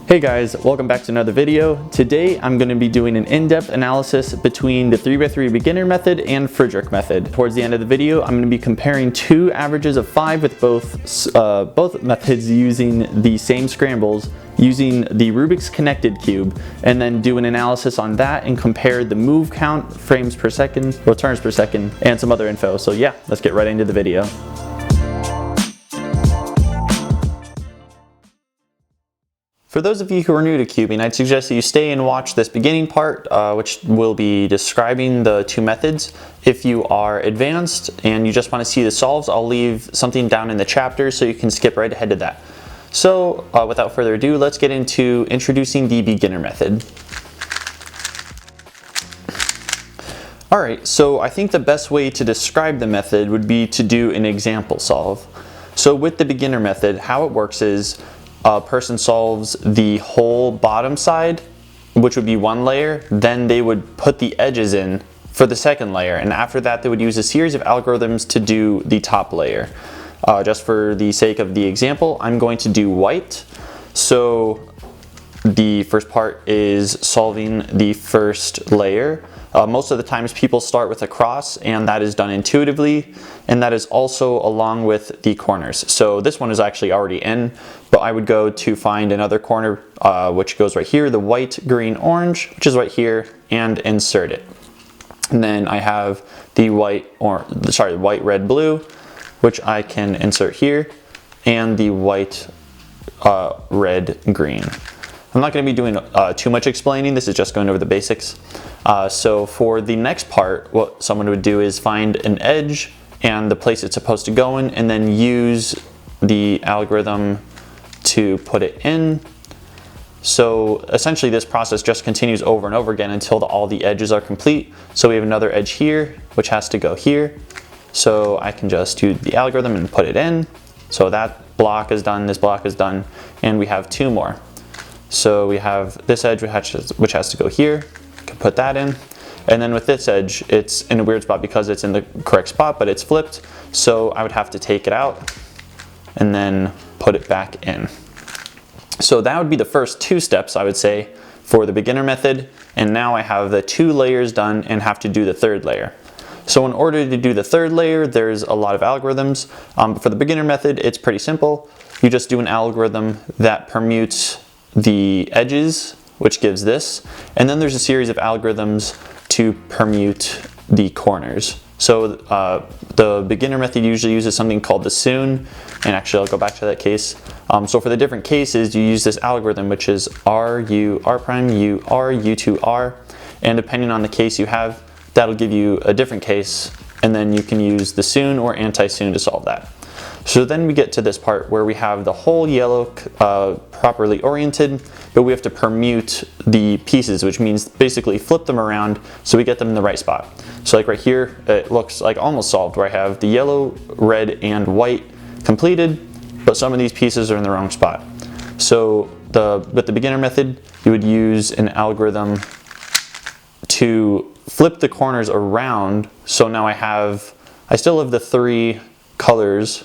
Hey guys, welcome back to another video. Today I'm going to be doing an in-depth analysis between the 3x3 beginner method and Fridrich method. Towards the end of the video, I'm going to be comparing two averages of 5 with both methods using the same scrambles, using the Rubik's connected cube, and then do an analysis on that and compare the move count, frames per second, returns per second, and some other info. So yeah, let's get right into the video. For those of you who are new to cubing, I'd suggest that you stay and watch this beginning part, which will be describing the two methods. If you are advanced and you just want to see the solves, I'll leave something down in the chapter so you can skip right ahead to that. So without further ado, let's get into introducing the beginner method. Alright, so I think the best way to describe the method would be to do an example solve. So with the beginner method, how it works is a person solves the whole bottom side, which would be one layer, then they would put the edges in for the second layer, and after that they would use a series of algorithms to do the top layer. Just for the sake of the example, I'm going to do white. So the first part is solving the first layer. Most of the times people start with a cross, and that is done intuitively, and that is also along with the corners. So this one is actually already in, but I would go to find another corner which goes right here, the white, green, orange, which is right here, and insert it. And then I have the white, red, blue, which I can insert here, and the white, red, green. I'm not going to be doing too much explaining, this is just going over the basics. So for the next part, what someone would do is find an edge and the place it's supposed to go in, and then use the algorithm to put it in. So essentially this process just continues over and over again until all the edges are complete. So we have another edge here, which has to go here. So I can just do the algorithm and put it in. So that block is done, this block is done, and we have two more. So we have this edge which has to go here. Can put that in, and then with this edge it's in a weird spot because it's in the correct spot but it's flipped, so I would have to take it out and then put it back in. So that would be the first two steps, I would say, for the beginner method, and now I have the two layers done and have to do the third layer. So in order to do the third layer, there's a lot of algorithms. For the beginner method, it's pretty simple. You just do an algorithm that permutes the edges, which gives this, and then there's a series of algorithms to permute the corners. So the beginner method usually uses something called the soon, and actually I'll go back to that case. So for the different cases, you use this algorithm, which is R, U, R prime, U, R, U2, R, and depending on the case you have, that'll give you a different case, and then you can use the soon or anti-soon to solve that. So then we get to this part where we have the whole yellow properly oriented, but we have to permute the pieces, which means basically flip them around so we get them in the right spot. So like right here, it looks like almost solved, where I have the yellow, red, and white completed, but some of these pieces are in the wrong spot. So with the beginner method, you would use an algorithm to flip the corners around. So now I still have the three colors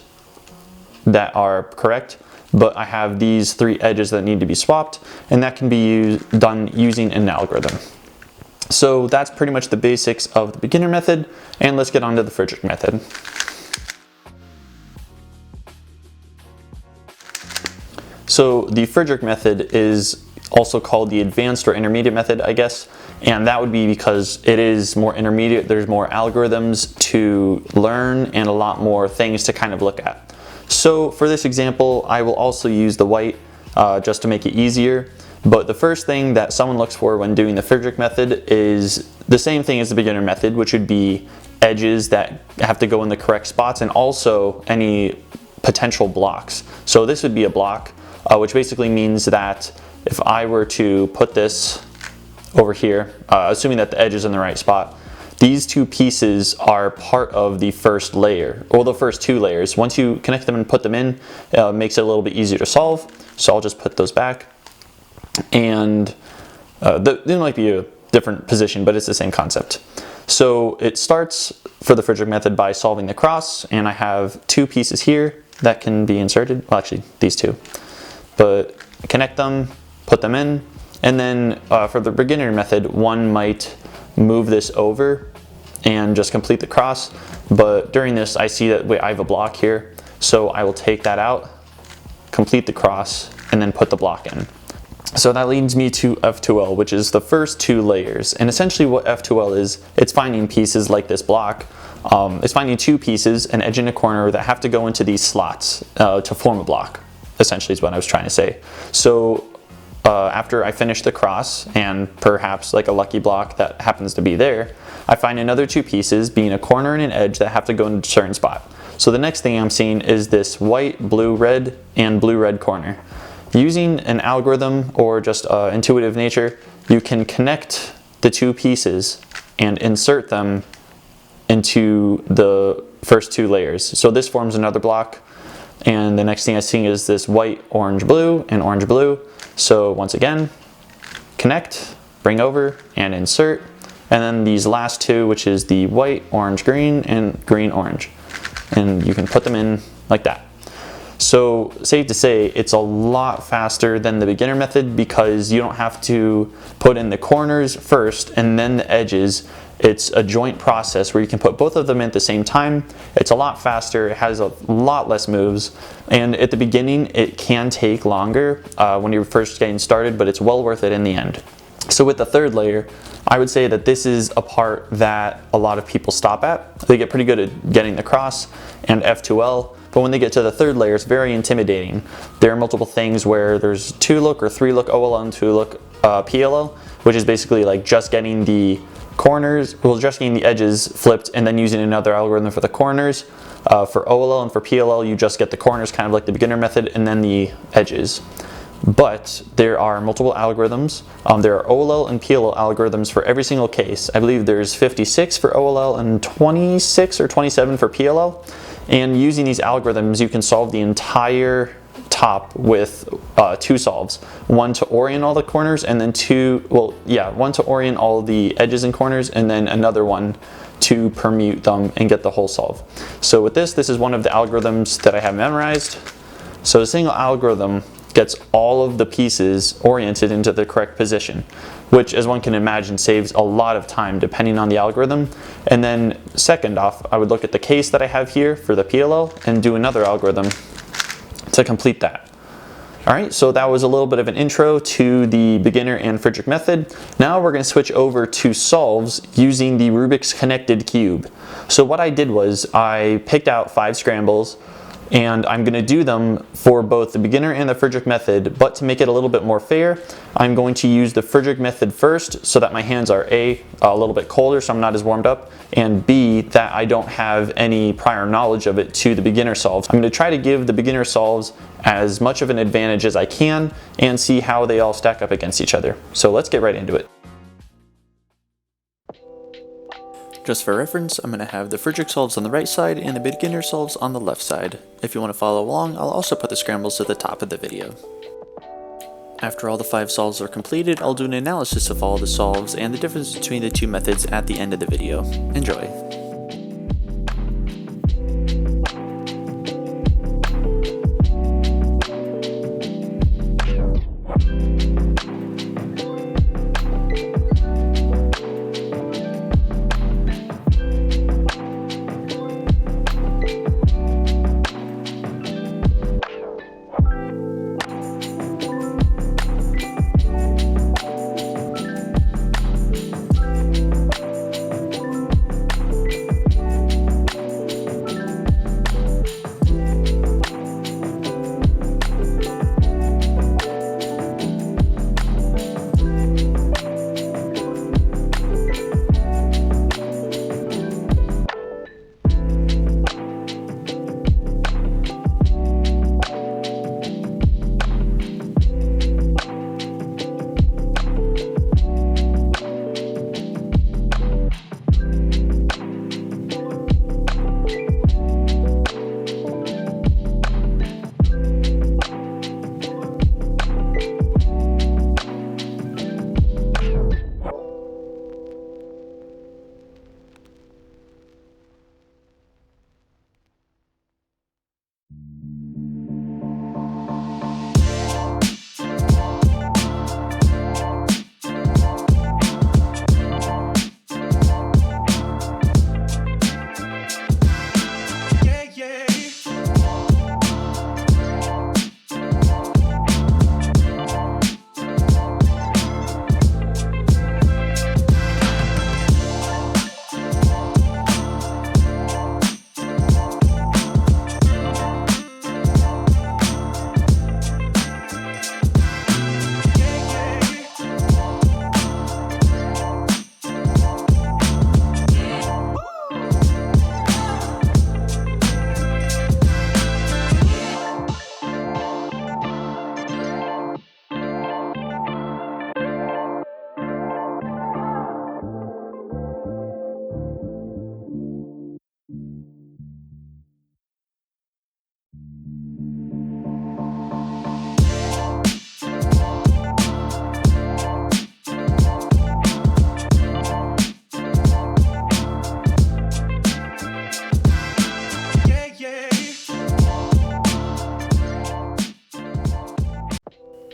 that are correct, but I have these three edges that need to be swapped, and that can be done using an algorithm. So that's pretty much the basics of the beginner method, and let's get on to the Fridrich method. So the Fridrich method is also called the advanced or intermediate method, I guess, and that would be because it is more intermediate, there's more algorithms to learn and a lot more things to kind of look at. So for this example, I will also use the white just to make it easier. But the first thing that someone looks for when doing the Fridrich method is the same thing as the beginner method, which would be edges that have to go in the correct spots, and also any potential blocks. So this would be a block, which basically means that if I were to put this over here, assuming that the edge is in the right spot, these two pieces are part of the first layer, or the first two layers. Once you connect them and put them in, it makes it a little bit easier to solve. So I'll just put those back. And there might be a different position, but it's the same concept. So it starts for the Fridrich method by solving the cross, and I have two pieces here that can be inserted. Well, actually, these two. But connect them, put them in, and then for the beginner method, one might move this over and just complete the cross. But during this, I see that I have a block here, so I will take that out, complete the cross, and then put the block in. So that leads me to F2L, which is the first two layers. And essentially what F2L is, it's finding pieces like this block. It's finding two pieces, an edge and a corner, that have to go into these slots to form a block, essentially is what I was trying to say. So after I finish the cross, and perhaps like a lucky block that happens to be there, I find another two pieces, being a corner and an edge, that have to go in a certain spot. So the next thing I'm seeing is this white, blue, red, and blue, red corner. Using an algorithm or just intuitive nature, you can connect the two pieces and insert them into the first two layers. So this forms another block, and the next thing I'm seeing is this white, orange, blue, and orange, blue. So once again, connect, bring over, and insert. And then these last two, which is the white, orange, green, and green, orange. And you can put them in like that. So safe to say, it's a lot faster than the beginner method because you don't have to put in the corners first and then the edges. It's a joint process where you can put both of them in at the same time. It's a lot faster, it has a lot less moves, and at the beginning it can take longer when you're first getting started, but it's well worth it in the end. So with the third layer, I would say that this is a part that a lot of people stop at. They get pretty good at getting the cross and F2L, but when they get to the third layer, it's very intimidating. There are multiple things where there's 2-look or 3-look OLL and 2-look PLL, which is basically like just getting the corners, well, just getting the edges flipped and then using another algorithm for the corners. For OLL and for PLL, you just get the corners, kind of like the beginner method, and then the edges. But there are multiple algorithms. There are OLL and PLL algorithms for every single case. I believe there's 56 for OLL and 26 or 27 for PLL. And using these algorithms, you can solve the entire top with two solves. One to orient all the corners, and then one to orient all the edges and corners, and then another one to permute them and get the whole solve. So with this is one of the algorithms that I have memorized. So a single algorithm gets all of the pieces oriented into the correct position, which, as one can imagine, saves a lot of time depending on the algorithm. And then second off, I would look at the case that I have here for the PLL and do another algorithm to complete that. All right, so that was a little bit of an intro to the beginner and Fridrich method. Now we're going to switch over to solves using the Rubik's connected cube. So what I did was I picked out 5 scrambles, and I'm going to do them for both the beginner and the Fridrich method, but to make it a little bit more fair, I'm going to use the Fridrich method first so that my hands are a little bit colder so I'm not as warmed up, and B, that I don't have any prior knowledge of it to the beginner solves. I'm going to try to give the beginner solves as much of an advantage as I can and see how they all stack up against each other. So let's get right into it. Just for reference, I'm going to have the Fridrich solves on the right side and the beginner solves on the left side. If you want to follow along, I'll also put the scrambles at the top of the video. After all the 5 solves are completed, I'll do an analysis of all the solves and the difference between the two methods at the end of the video. Enjoy!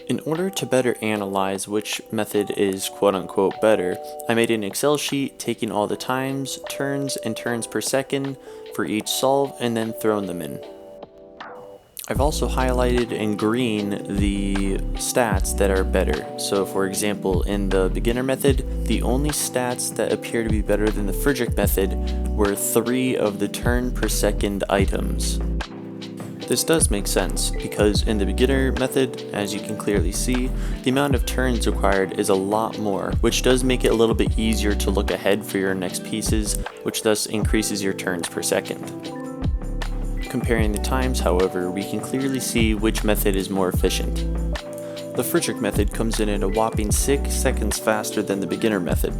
In order to better analyze which method is quote-unquote better, I made an Excel sheet taking all the times, turns, and turns per second for each solve and then thrown them in. I've also highlighted in green the stats that are better. So for example, in the beginner method, the only stats that appear to be better than the Fridrich method were 3 of the turn per second items. This does make sense, because in the beginner method, as you can clearly see, the amount of turns required is a lot more, which does make it a little bit easier to look ahead for your next pieces, which thus increases your turns per second. Comparing the times, however, we can clearly see which method is more efficient. The Fridrich method comes in at a whopping 6 seconds faster than the beginner method.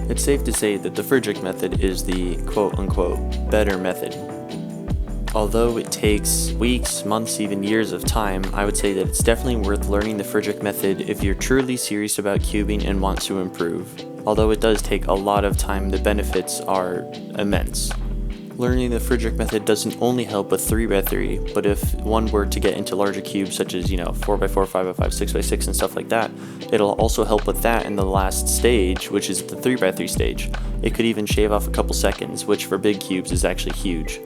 It's safe to say that the Fridrich method is the quote-unquote better method. Although it takes weeks, months, even years of time, I would say that it's definitely worth learning the Fridrich method if you're truly serious about cubing and want to improve. Although it does take a lot of time, the benefits are immense. Learning the Fridrich method doesn't only help with 3x3, but if one were to get into larger cubes such as, 4x4, 5x5, 6x6 and stuff like that, it'll also help with that in the last stage, which is the 3x3 stage. It could even shave off a couple seconds, which for big cubes is actually huge.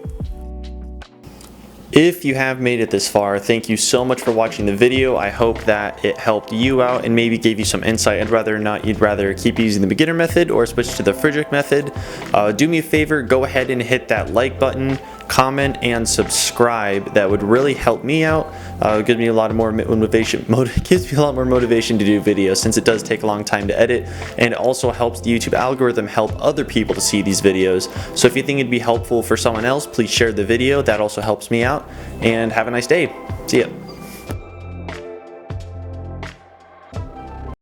If you have made it this far, thank you so much for watching the video. I hope that it helped you out and maybe gave you some insight on whether or not you'd rather keep using the beginner method or switch to the Fridrich method. Do me a favor, go ahead and hit that like button, comment, and subscribe. That would really help me out. It gives me a lot more motivation. Gives me a lot more motivation to do videos, since it does take a long time to edit, and it also helps the YouTube algorithm help other people to see these videos. So if you think it'd be helpful for someone else, please share the video. That also helps me out. And have a nice day. See ya.